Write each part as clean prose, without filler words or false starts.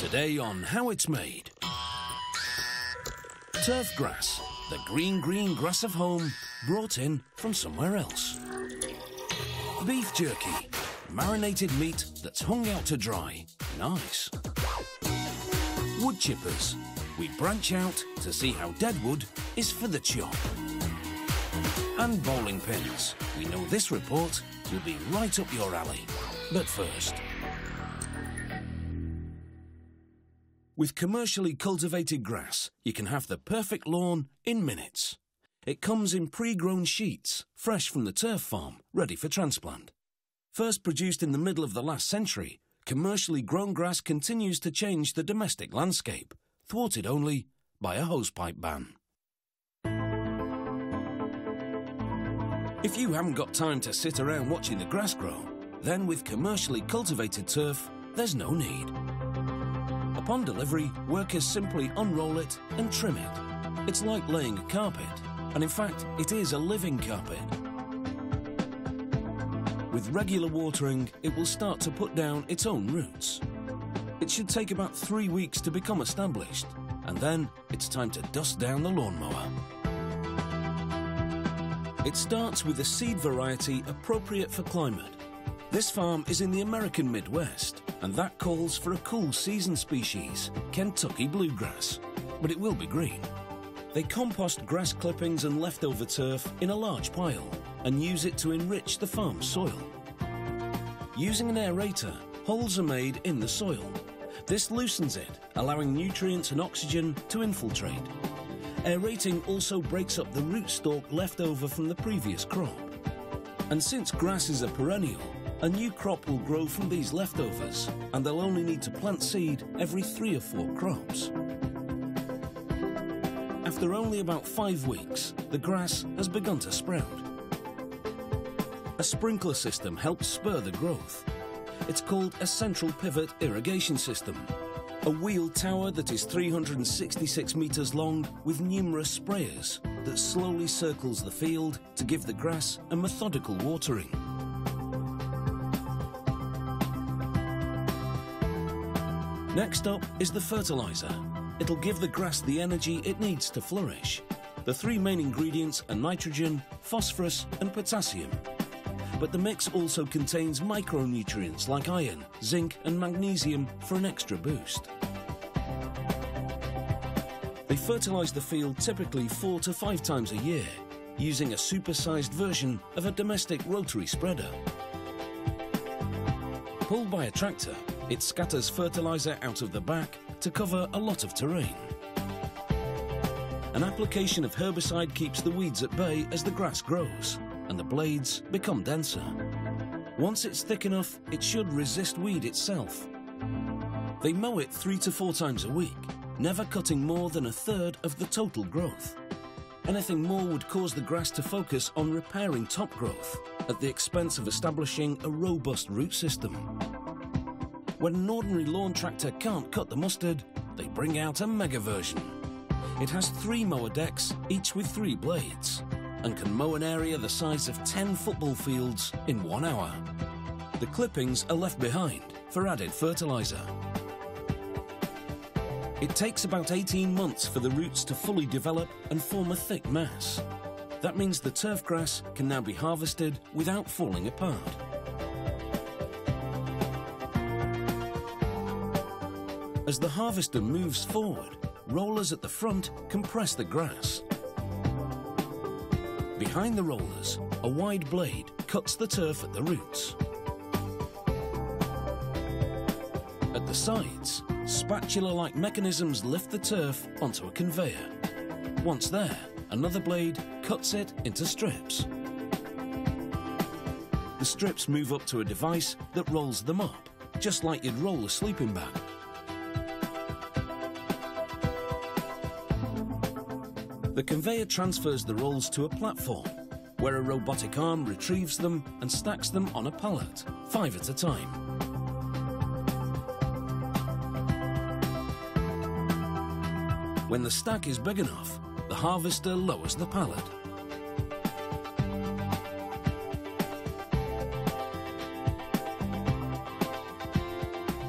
Today on How It's Made. Turf grass, the green grass of home, brought in from somewhere else. Beef jerky, marinated meat that's hung out to dry. Nice. Wood chippers, we branch out to see how dead wood is for the chop. And bowling pins, we know this report will be right up your alley. But first, with commercially cultivated grass, you can have the perfect lawn in minutes. It comes in pre-grown sheets, fresh from the turf farm, ready for transplant. First produced in the middle of the last century, commercially grown grass continues to change the domestic landscape, thwarted only by a hosepipe ban. If you haven't got time to sit around watching the grass grow, then with commercially cultivated turf, there's no need. Upon delivery, workers simply unroll it and trim it. It's like laying a carpet, and in fact, it is a living carpet. With regular watering, it will start to put down its own roots. It should take about 3 weeks to become established, and then it's time to dust down the lawnmower. It starts with a seed variety appropriate for climate. This farm is in the American Midwest, and that calls for a cool season species, Kentucky bluegrass, but it will be green. They compost grass clippings and leftover turf in a large pile and use it to enrich the farm's soil. Using an aerator, holes are made in the soil. This loosens it, allowing nutrients and oxygen to infiltrate. Aerating also breaks up the rootstock left over from the previous crop. And since grass is a perennial, a new crop will grow from these leftovers, and they'll only need to plant seed every 3 or 4 crops. After only about 5 weeks, the grass has begun to sprout. A sprinkler system helps spur the growth. It's called a central pivot irrigation system, a wheeled tower that is 366 meters long with numerous sprayers that slowly circles the field to give the grass a methodical watering. Next up is the fertilizer. It'll give the grass the energy it needs to flourish. The 3 main ingredients are nitrogen, phosphorus and potassium. But the mix also contains micronutrients like iron, zinc and magnesium for an extra boost. They fertilize the field typically 4 to 5 times a year, using a supersized version of a domestic rotary spreader. Pulled by a tractor, it scatters fertilizer out of the back to cover a lot of terrain. An application of herbicide keeps the weeds at bay as the grass grows, and the blades become denser. Once it's thick enough, it should resist weed itself. They mow it 3 to 4 times a week, never cutting more than 1/3 of the total growth. Anything more would cause the grass to focus on repairing top growth at the expense of establishing a robust root system. When an ordinary lawn tractor can't cut the mustard, they bring out a mega version. It has 3 mower decks, each with 3 blades, and can mow an area the size of 10 football fields in 1 hour. The clippings are left behind for added fertilizer. It takes about 18 months for the roots to fully develop and form a thick mass. That means the turf grass can now be harvested without falling apart. As the harvester moves forward, rollers at the front compress the grass. Behind the rollers, a wide blade cuts the turf at the roots. At the sides, spatula-like mechanisms lift the turf onto a conveyor. Once there, another blade cuts it into strips. The strips move up to a device that rolls them up, just like you'd roll a sleeping bag. The conveyor transfers the rolls to a platform, where a robotic arm retrieves them and stacks them on a pallet, 5 at a time. When the stack is big enough, the harvester lowers the pallet.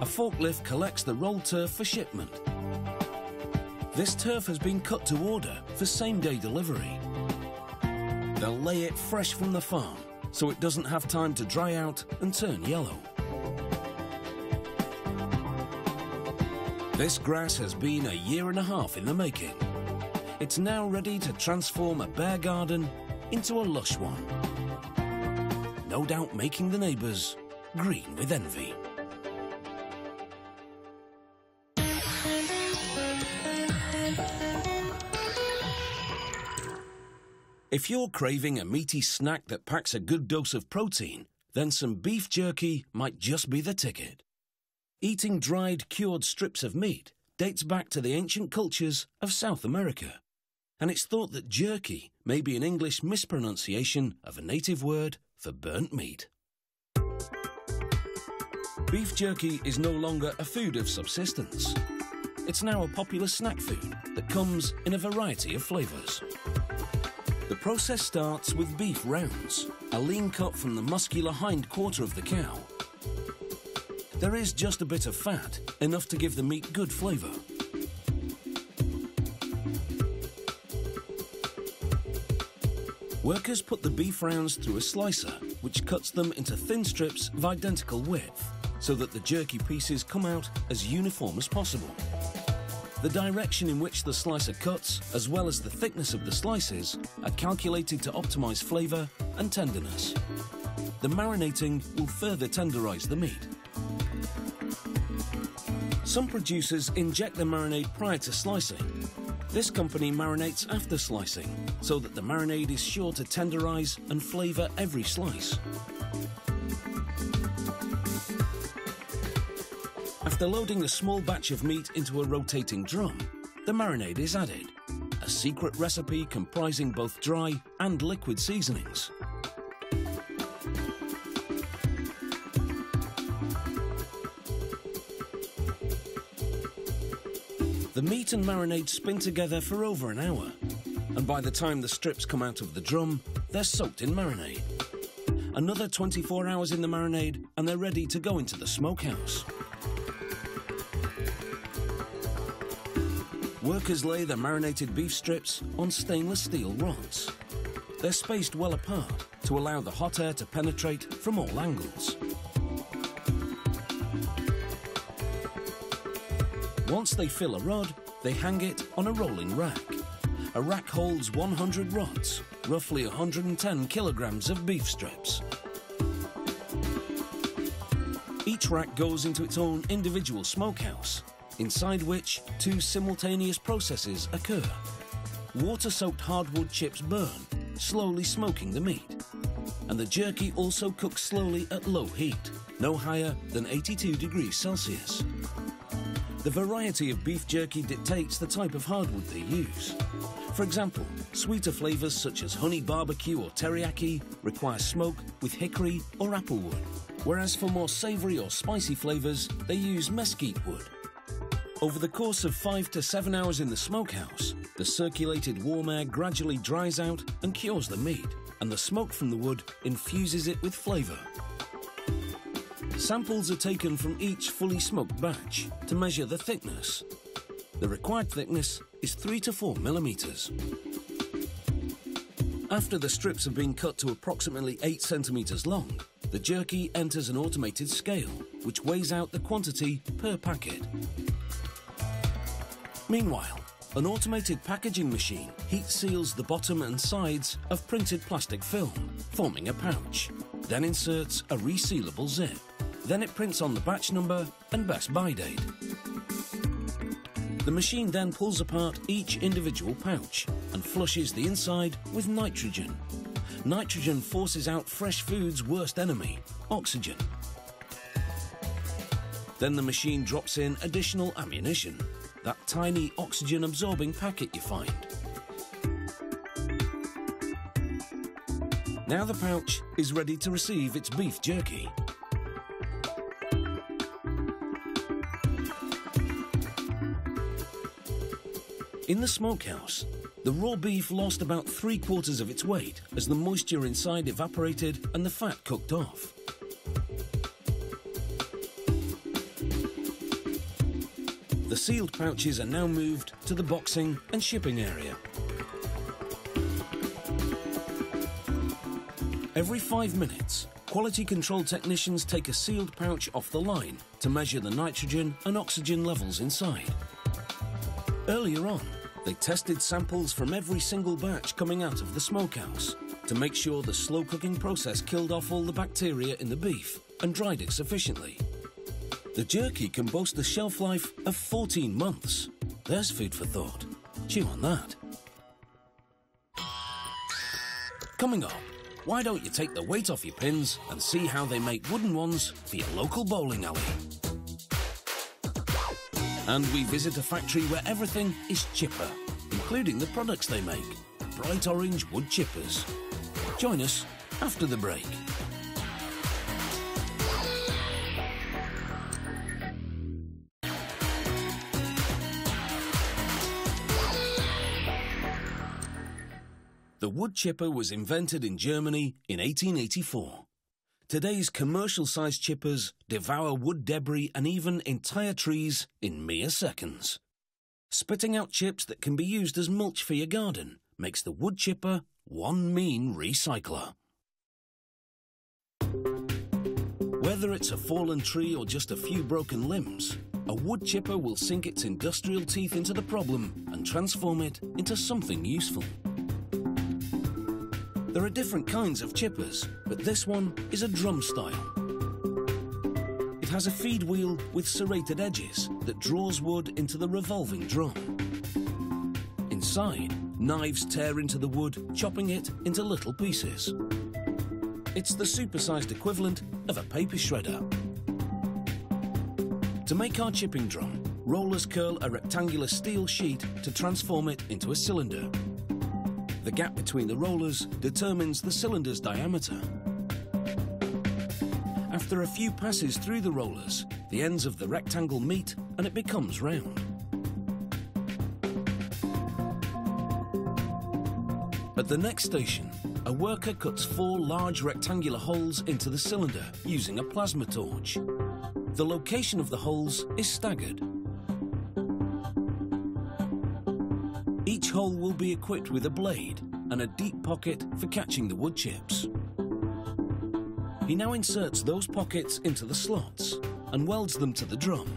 A forklift collects the rolled turf for shipment. This turf has been cut to order for same-day delivery. They'll lay it fresh from the farm, so it doesn't have time to dry out and turn yellow. This grass has been a year and a half in the making. It's now ready to transform a bare garden into a lush one. No doubt making the neighbours green with envy. If you're craving a meaty snack that packs a good dose of protein, then some beef jerky might just be the ticket. Eating dried, cured strips of meat dates back to the ancient cultures of South America, and it's thought that jerky may be an English mispronunciation of a native word for burnt meat. Beef jerky is no longer a food of subsistence. It's now a popular snack food that comes in a variety of flavours. The process starts with beef rounds, a lean cut from the muscular hind quarter of the cow. There is just a bit of fat, enough to give the meat good flavour. Workers put the beef rounds through a slicer, which cuts them into thin strips of identical width, so that the jerky pieces come out as uniform as possible. The direction in which the slicer cuts, as well as the thickness of the slices, are calculated to optimise flavour and tenderness. The marinating will further tenderise the meat. Some producers inject the marinade prior to slicing. This company marinates after slicing, so that the marinade is sure to tenderise and flavour every slice. After loading the small batch of meat into a rotating drum, the marinade is added, a secret recipe comprising both dry and liquid seasonings. The meat and marinade spin together for over an hour, and by the time the strips come out of the drum, they're soaked in marinade. Another 24 hours in the marinade, and they're ready to go into the smokehouse. Workers lay the marinated beef strips on stainless steel rods. They're spaced well apart to allow the hot air to penetrate from all angles. Once they fill a rod, they hang it on a rolling rack. A rack holds 100 rods, roughly 110 kilograms of beef strips. Each rack goes into its own individual smokehouse, inside which two simultaneous processes occur. Water-soaked hardwood chips burn, slowly smoking the meat. And the jerky also cooks slowly at low heat, no higher than 82 degrees Celsius. The variety of beef jerky dictates the type of hardwood they use. For example, sweeter flavours such as honey barbecue or teriyaki require smoke with hickory or applewood, whereas for more savoury or spicy flavours, they use mesquite wood. Over the course of 5 to 7 hours in the smokehouse, the circulated warm air gradually dries out and cures the meat, and the smoke from the wood infuses it with flavour. Samples are taken from each fully smoked batch to measure the thickness. The required thickness is 3 to 4 millimetres. After the strips have been cut to approximately 8 centimetres long, the jerky enters an automated scale, which weighs out the quantity per packet. Meanwhile, an automated packaging machine heat seals the bottom and sides of printed plastic film, forming a pouch, then inserts a resealable zip. Then it prints on the batch number and best buy date. The machine then pulls apart each individual pouch and flushes the inside with nitrogen. Nitrogen forces out fresh food's worst enemy, oxygen. Then the machine drops in additional ammunition, that tiny oxygen-absorbing packet you find. Now the pouch is ready to receive its beef jerky. In the smokehouse, the raw beef lost about 3/4 of its weight as the moisture inside evaporated and the fat cooked off. The sealed pouches are now moved to the boxing and shipping area. Every 5 minutes, quality control technicians take a sealed pouch off the line to measure the nitrogen and oxygen levels inside. Earlier on, they tested samples from every single batch coming out of the smokehouse to make sure the slow cooking process killed off all the bacteria in the beef and dried it sufficiently. The jerky can boast a shelf life of 14 months. There's food for thought. Chew on that. Coming up, why don't you take the weight off your pins and see how they make wooden ones for your local bowling alley? And we visit a factory where everything is chipper, including the products they make, bright orange wood chippers. Join us after the break. The wood chipper was invented in Germany in 1884. Today's commercial-sized chippers devour wood debris and even entire trees in mere seconds. Spitting out chips that can be used as mulch for your garden makes the wood chipper one mean recycler. Whether it's a fallen tree or just a few broken limbs, a wood chipper will sink its industrial teeth into the problem and transform it into something useful. There are different kinds of chippers, but this one is a drum style. It has a feed wheel with serrated edges that draws wood into the revolving drum. Inside, knives tear into the wood, chopping it into little pieces. It's the supersized equivalent of a paper shredder. To make our chipping drum, rollers curl a rectangular steel sheet to transform it into a cylinder. The gap between the rollers determines the cylinder's diameter. After a few passes through the rollers, the ends of the rectangle meet and it becomes round. At the next station, a worker cuts 4 large rectangular holes into the cylinder using a plasma torch. The location of the holes is staggered. Each hole will be equipped with a blade and a deep pocket for catching the wood chips. He now inserts those pockets into the slots and welds them to the drum.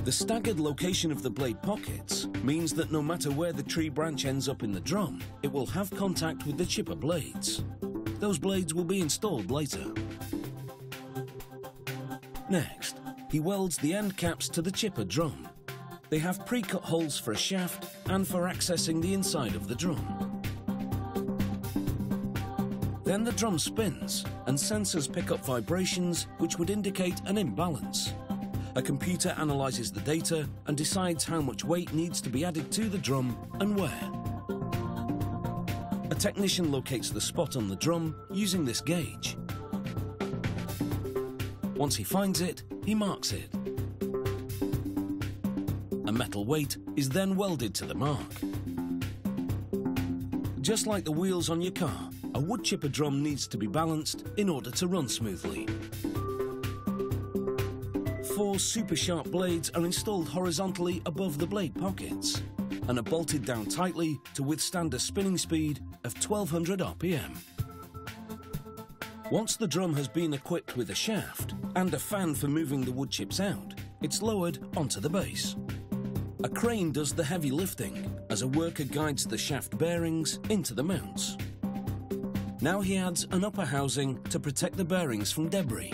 The staggered location of the blade pockets means that no matter where the tree branch ends up in the drum, it will have contact with the chipper blades. Those blades will be installed later. Next, he welds the end caps to the chipper drum. They have pre-cut holes for a shaft and for accessing the inside of the drum. Then the drum spins and sensors pick up vibrations which would indicate an imbalance. A computer analyzes the data and decides how much weight needs to be added to the drum and where. A technician locates the spot on the drum using this gauge. Once he finds it, he marks it. A metal weight is then welded to the mark. Just like the wheels on your car, a wood chipper drum needs to be balanced in order to run smoothly. 4 super sharp blades are installed horizontally above the blade pockets and are bolted down tightly to withstand a spinning speed of 1200 RPM. Once the drum has been equipped with a shaft and a fan for moving the wood chips out, it's lowered onto the base. A crane does the heavy lifting as a worker guides the shaft bearings into the mounts. Now he adds an upper housing to protect the bearings from debris.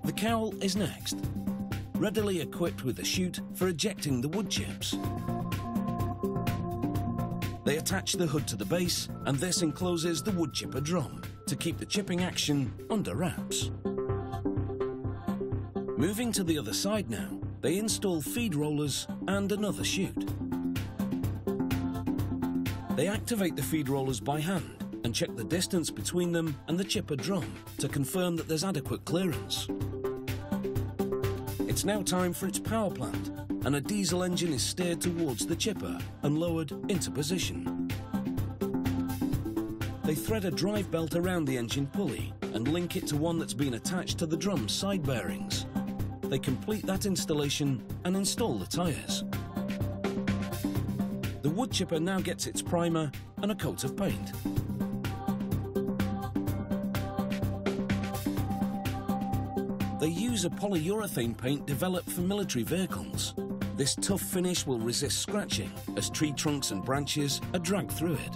The cowl is next, readily equipped with a chute for ejecting the wood chips. They attach the hood to the base, and this encloses the wood chipper drum to keep the chipping action under wraps. Moving to the other side now, they install feed rollers and another chute. They activate the feed rollers by hand and check the distance between them and the chipper drum to confirm that there's adequate clearance. It's now time for its power plant, and a diesel engine is steered towards the chipper and lowered into position. They thread a drive belt around the engine pulley and link it to one that's been attached to the drum's side bearings. They complete that installation and install the tyres. The wood chipper now gets its primer and a coat of paint. They use a polyurethane paint developed for military vehicles. This tough finish will resist scratching as tree trunks and branches are dragged through it.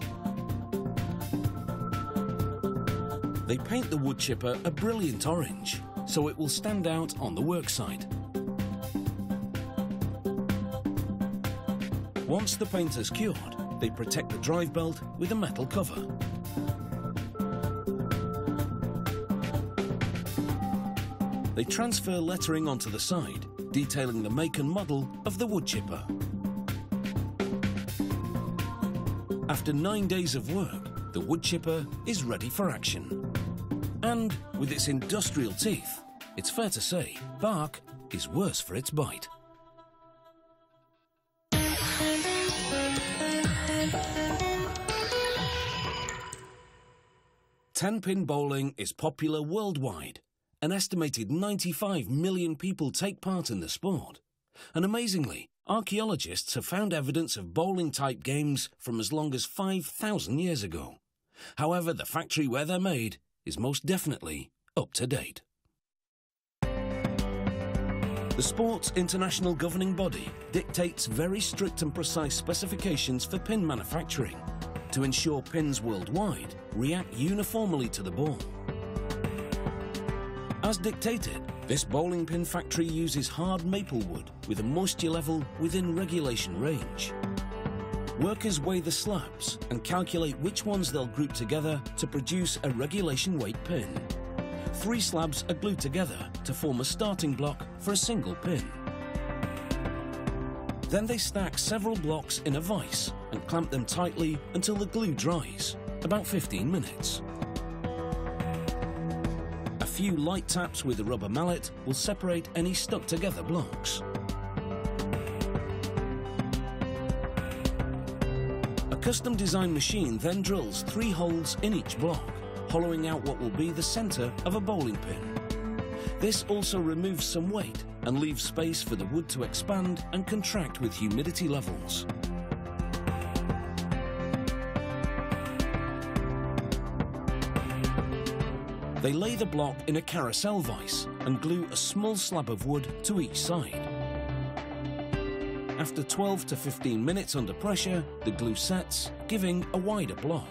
They paint the wood chipper a brilliant orange, so it will stand out on the worksite. Once the paint has cured, they protect the drive belt with a metal cover. They transfer lettering onto the side, detailing the make and model of the wood chipper. After 9 days of work, the wood chipper is ready for action. And with its industrial teeth, it's fair to say bark is worse for its bite. 10-pin bowling is popular worldwide. An estimated 95 million people take part in the sport. And amazingly, archaeologists have found evidence of bowling-type games from as long as 5,000 years ago. However, the factory where they're made is most definitely up to date. The sport's international governing body dictates very strict and precise specifications for pin manufacturing to ensure pins worldwide react uniformly to the ball. As dictated, this bowling pin factory uses hard maple wood with a moisture level within regulation range. Workers weigh the slabs and calculate which ones they'll group together to produce a regulation weight pin. 3 slabs are glued together to form a starting block for a single pin. Then they stack several blocks in a vise and clamp them tightly until the glue dries, about 15 minutes. A few light taps with a rubber mallet will separate any stuck-together blocks. A custom-designed machine then drills 3 holes in each block, hollowing out what will be the centre of a bowling pin. This also removes some weight and leaves space for the wood to expand and contract with humidity levels. They lay the block in a carousel vise and glue a small slab of wood to each side. After 12 to 15 minutes under pressure, the glue sets, giving a wider block.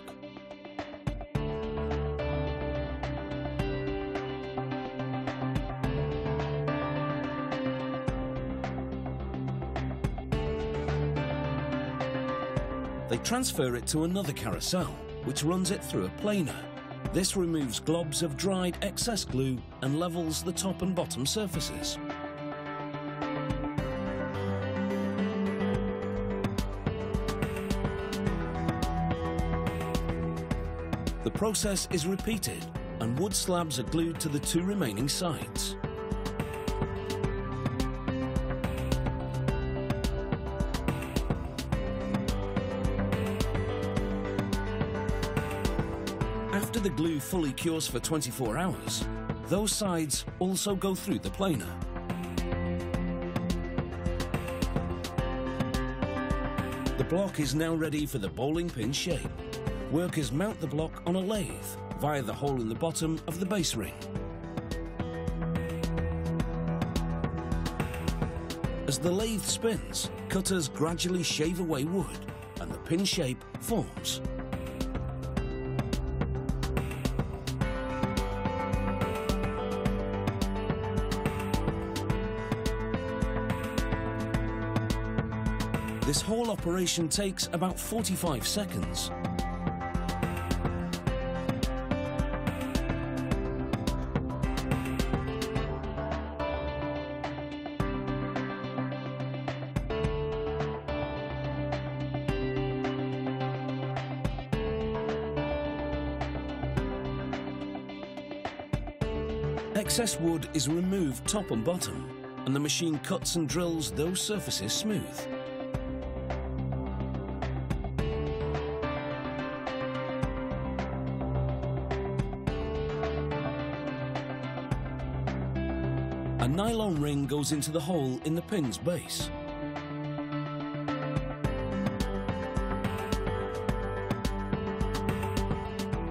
They transfer it to another carousel, which runs it through a planer. This removes globs of dried excess glue and levels the top and bottom surfaces. The process is repeated, and wood slabs are glued to the 2 remaining sides. After the glue fully cures for 24 hours, those sides also go through the planer. The block is now ready for the bowling pin shape. Workers mount the block on a lathe via the hole in the bottom of the base ring. As the lathe spins, cutters gradually shave away wood and the pin shape forms. This whole operation takes about 45 seconds. Excess wood is removed top and bottom, and the machine cuts and drills those surfaces smooth. A nylon ring goes into the hole in the pin's base.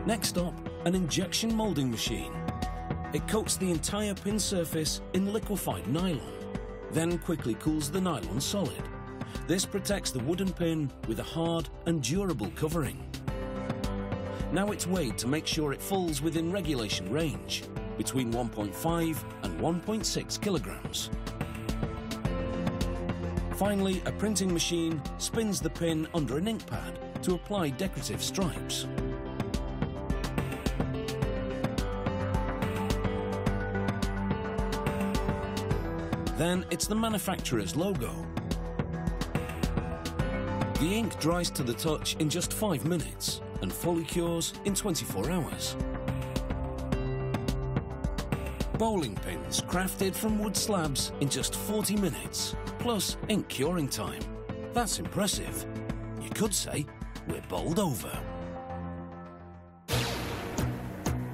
Next up, an injection moulding machine. It coats the entire pin surface in liquefied nylon, then quickly cools the nylon solid. This protects the wooden pin with a hard and durable covering. Now it's weighed to make sure it falls within regulation range, between 1.5 and 1.6 kilograms. Finally, a printing machine spins the pin under an ink pad to apply decorative stripes. Then it's the manufacturer's logo. The ink dries to the touch in just 5 minutes and fully cures in 24 hours. Bowling pins crafted from wood slabs in just 40 minutes, plus ink curing time. That's impressive. You could say we're bowled over.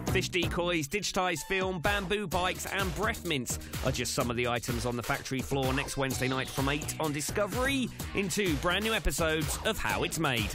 Fish decoys, digitised film, bamboo bikes and breath mints are just some of the items on the factory floor next Wednesday night from 8 on Discovery in 2 brand new episodes of How It's Made.